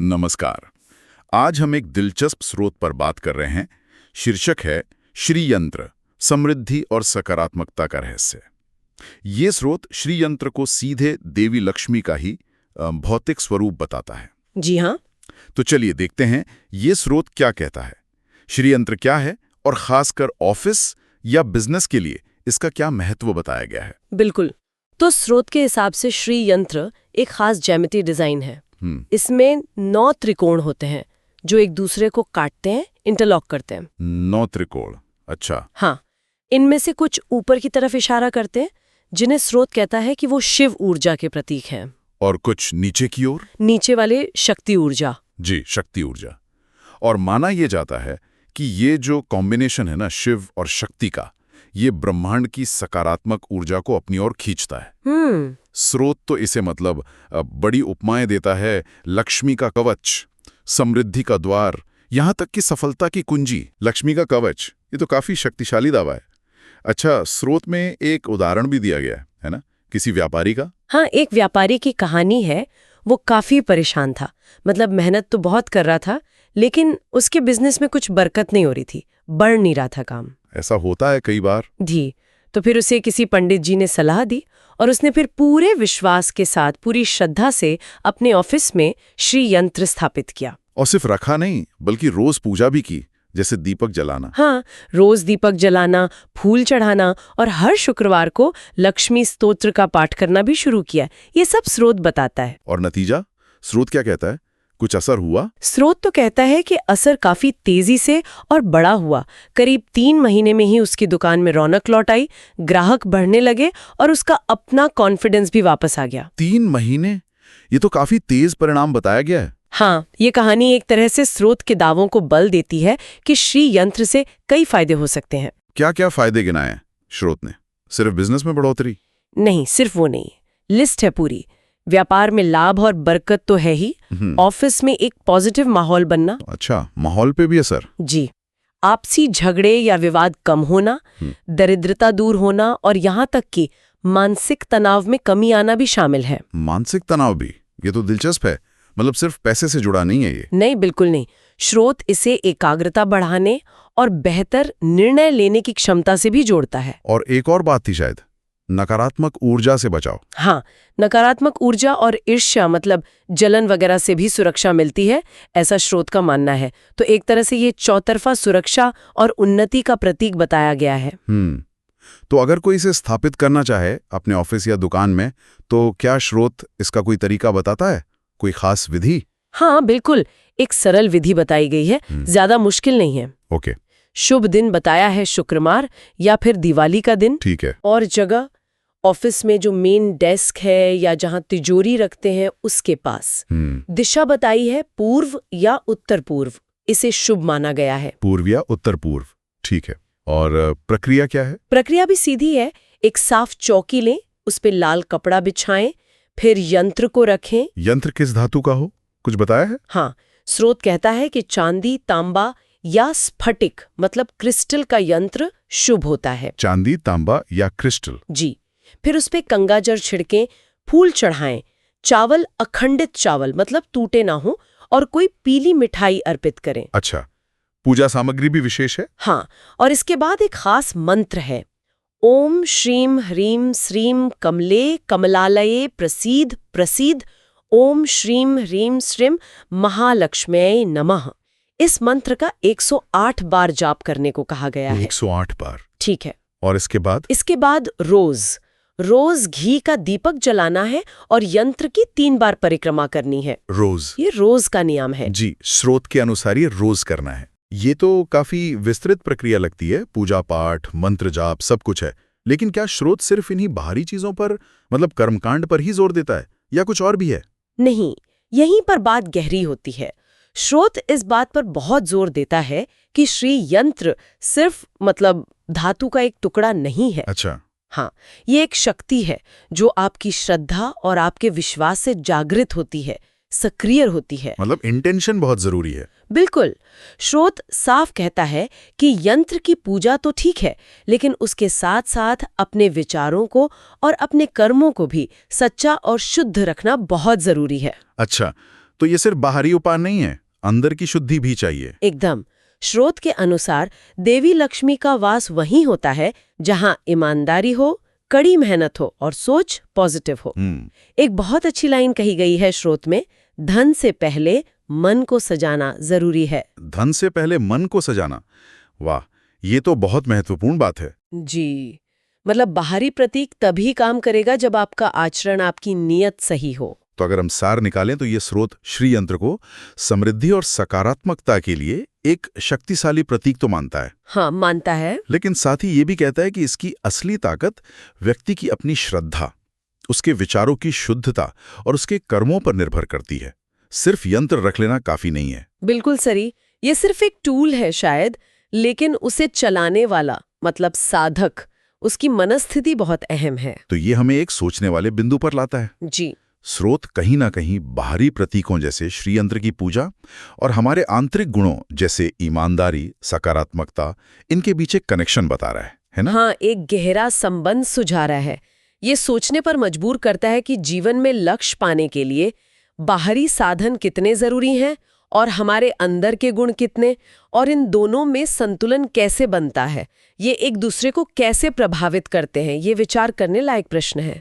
नमस्कार। आज हम एक दिलचस्प स्रोत पर बात कर रहे हैं। शीर्षक है श्री यंत्र, समृद्धि और सकारात्मकता का रहस्य। ये स्रोत श्री यंत्र को सीधे देवी लक्ष्मी का ही भौतिक स्वरूप बताता है। जी हाँ। तो चलिए देखते हैं ये स्रोत क्या कहता है। श्री यंत्र क्या है और खासकर ऑफिस या बिजनेस के लिए इसका क्या महत्व बताया गया है। बिल्कुल। तो स्रोत के हिसाब से श्री यंत्र एक खास ज्यामिति डिजाइन है। इसमें 9 त्रिकोण होते हैं जो एक दूसरे को काटते हैं, इंटरलॉक करते हैं। 9 त्रिकोण, अच्छा। हाँ, इनमें से कुछ ऊपर की तरफ इशारा करते हैं, जिन्हें स्रोत कहता है कि वो शिव ऊर्जा के प्रतीक हैं। और कुछ नीचे की ओर? नीचे वाले शक्ति ऊर्जा। जी, शक्ति ऊर्जा। और माना यह जाता है कि ये जो कॉम्बिनेशन है ना, शिव और शक्ति का, ये ब्रह्मांड की सकारात्मक ऊर्जा को अपनी ओर खींचता है। स्रोत तो इसे मतलब बड़ी उपमाएं देता है। लक्ष्मी का कवच, समृद्धि का द्वार, यहां तक कि सफलता की कुंजी। लक्ष्मी का कवच, ये तो काफी शक्तिशाली दावा है। अच्छा, स्रोत में एक उदाहरण भी दिया गया है ना, किसी व्यापारी का। हाँ, एक व्यापारी की कहानी है। वो काफी परेशान था, मतलब मेहनत तो बहुत कर रहा था, लेकिन उसके बिजनेस में कुछ बरकत नहीं हो रही थी, बढ़ नहीं रहा था काम। ऐसा होता है कई बार। जी, तो फिर उसे किसी पंडित जी ने सलाह दी और उसने फिर पूरे विश्वास के साथ, पूरी श्रद्धा से अपने ऑफिस में श्री यंत्र स्थापित किया। और सिर्फ रखा नहीं, बल्कि रोज पूजा भी की, जैसे दीपक जलाना। हाँ, रोज दीपक जलाना, फूल चढ़ाना और हर शुक्रवार को लक्ष्मी स्तोत्र का पाठ करना भी शुरू किया। ये सब स्रोत बताता है। और नतीजा? स्रोत क्या कहता है? कुछ असर हुआ? स्रोत तो कहता है कि असर काफी तेजी से और बड़ा हुआ। करीब 3 महीने में ही उसकी दुकान में रौनक लौट आई, ग्राहक बढ़ने लगे और उसका अपना कॉन्फिडेंस भी वापस आ गया। 3 महीने? ये तो काफी तेज परिणाम बताया गया है। हाँ, ये कहानी एक तरह से स्रोत के दावों को बल देती है कि श्री यंत्र से कई फायदे हो सकते हैं। क्या क्या फायदे गिनाए स्रोत ने? सिर्फ बिजनेस में बढ़ोतरी? नहीं, सिर्फ वो नहीं, लिस्ट है पूरी। व्यापार में लाभ और बरकत तो है ही, ऑफिस में एक पॉजिटिव माहौल बनना। अच्छा, माहौल पे भी असर? जी, आपसी झगड़े या विवाद कम होना, दरिद्रता दूर होना और यहाँ तक कि मानसिक तनाव में कमी आना भी शामिल है। मानसिक तनाव भी? ये तो दिलचस्प है। मतलब सिर्फ पैसे से जुड़ा नहीं है ये? नहीं, बिल्कुल नहीं। स्रोत इसे एकाग्रता बढ़ाने और बेहतर निर्णय लेने की क्षमता से भी जोड़ता है। और एक और बात थी शायद, नकारात्मक ऊर्जा से बचाओ। हाँ, नकारात्मक ऊर्जा और ईर्ष्या, मतलब जलन वगैरह से भी सुरक्षा मिलती है, ऐसा स्रोत का मानना है। तो एक तरह से ये चौतरफा सुरक्षा और उन्नति का प्रतीक बताया गया है। तो अगर कोई इसे स्थापित करना चाहे अपने ऑफिस या दुकान में, तो क्या स्रोत इसका कोई तरीका बताता है? कोई खास विधि? हाँ, बिल्कुल। एक सरल विधि बताई गई है, ज्यादा मुश्किल नहीं है। ओके। शुभ दिन बताया है शुक्रवार या फिर दिवाली का दिन। ठीक है। और जगह ऑफिस में जो मेन डेस्क है या जहां तिजोरी रखते हैं उसके पास। दिशा बताई है पूर्व या उत्तर पूर्व, इसे शुभ माना गया है। पूर्व या उत्तर पूर्व, ठीक है। और प्रक्रिया क्या है? प्रक्रिया भी सीधी है। एक साफ चौकी लें, उस पे लाल कपड़ा बिछाएं, फिर यंत्र को रखें। यंत्र किस धातु का हो, कुछ बताया है? हाँ, स्रोत कहता है कि चांदी, तांबा या स्फटिक, मतलब क्रिस्टल का यंत्र शुभ होता है। चांदी, तांबा या क्रिस्टल? जी। फिर उस पे गंगाजल छिड़कें, फूल चढ़ाएं, चावल अखंडित चावल, मतलब टूटे ना हो, और कोई पीली मिठाई अर्पित करें। अच्छा, पूजा सामग्री भी विशेष है? हाँ, और इसके बाद एक खास मंत्र है, ओम श्रीम ह्रीम श्रीम कमले कमलालये प्रसीद प्रसीद, ओम श्रीम ह्रीम श्रीम महालक्ष्म्यै नमः। इस मंत्र का 108 बार जाप करने को कहा गया है। 108 बार? ठीक है। और इसके बाद? इसके बाद रोज घी का दीपक जलाना है और यंत्र की 3 बार परिक्रमा करनी है। रोज? ये रोज का नियम है। जी, स्रोत के अनुसार ये रोज करना है। ये तो काफी विस्तृत प्रक्रिया लगती है, पूजा पाठ, मंत्र जाप, सब कुछ है। लेकिन क्या स्रोत सिर्फ इन्हीं बाहरी चीजों पर, मतलब कर्मकांड पर ही जोर देता है, या कुछ और भी है? नहीं, यहीं पर बात गहरी होती है। स्रोत इस बात पर बहुत जोर देता है कि श्री यंत्र सिर्फ मतलब धातु का एक टुकड़ा नहीं है। अच्छा। हाँ, ये एक शक्ति है जो आपकी श्रद्धा और आपके विश्वास से जागृत होती है, सक्रिय होती है। मतलब इंटेंशन बहुत जरूरी है। बिल्कुल। स्रोत साफ कहता है कि यंत्र की पूजा तो ठीक है, लेकिन उसके साथ साथ अपने विचारों को और अपने कर्मों को भी सच्चा और शुद्ध रखना बहुत जरूरी है। अच्छा, तो ये सिर्फ बाहरी उपाय नहीं है, अंदर की शुद्धि भी चाहिए। एकदम। स्रोत के अनुसार देवी लक्ष्मी का वास वहीं होता है जहां ईमानदारी हो, कड़ी मेहनत हो और सोच पॉजिटिव हो। एक बहुत अच्छी लाइन कही गई है स्रोत में, धन से पहले मन को सजाना जरूरी है। धन से पहले मन को सजाना, वाह, ये तो बहुत महत्वपूर्ण बात है। जी, मतलब बाहरी प्रतीक तभी काम करेगा जब आपका आचरण, आपकी नीयत सही हो। तो अगर हम सार निकालें तो ये स्रोत श्री यंत्र को समृद्धि और सकारात्मकता के लिए एक शक्तिशाली प्रतीक तो मानता है। हाँ, मानता है। लेकिन साथ ही ये भी कहता है कि इसकी असली ताकत व्यक्ति की अपनी श्रद्धा, उसके विचारों की शुद्धता और उसके कर्मों पर निर्भर करती है। सिर्फ यंत्र रख लेना काफी नहीं है। बिल्कुल सही। ये सिर्फ एक टूल है शायद, लेकिन उसे चलाने वाला मतलब साधक, उसकी मनस्थिति बहुत अहम है। तो ये हमें एक सोचने वाले बिंदु पर लाता है। जी। स्रोत कहीं ना कहीं बाहरी प्रतीकों जैसे श्री यंत्र की पूजा और हमारे आंतरिक गुणों जैसे ईमानदारी, सकारात्मकता, इनके बीच एक कनेक्शन बता रहा है ना? हाँ, एक गहरा संबंध सुझा रहा है। ये सोचने पर मजबूर करता है कि जीवन में लक्ष्य पाने के लिए बाहरी साधन कितने जरूरी हैं और हमारे अंदर के गुण कितने, और इन दोनों में संतुलन कैसे बनता है, ये एक दूसरे को कैसे प्रभावित करते हैं। ये विचार करने लायक प्रश्न है।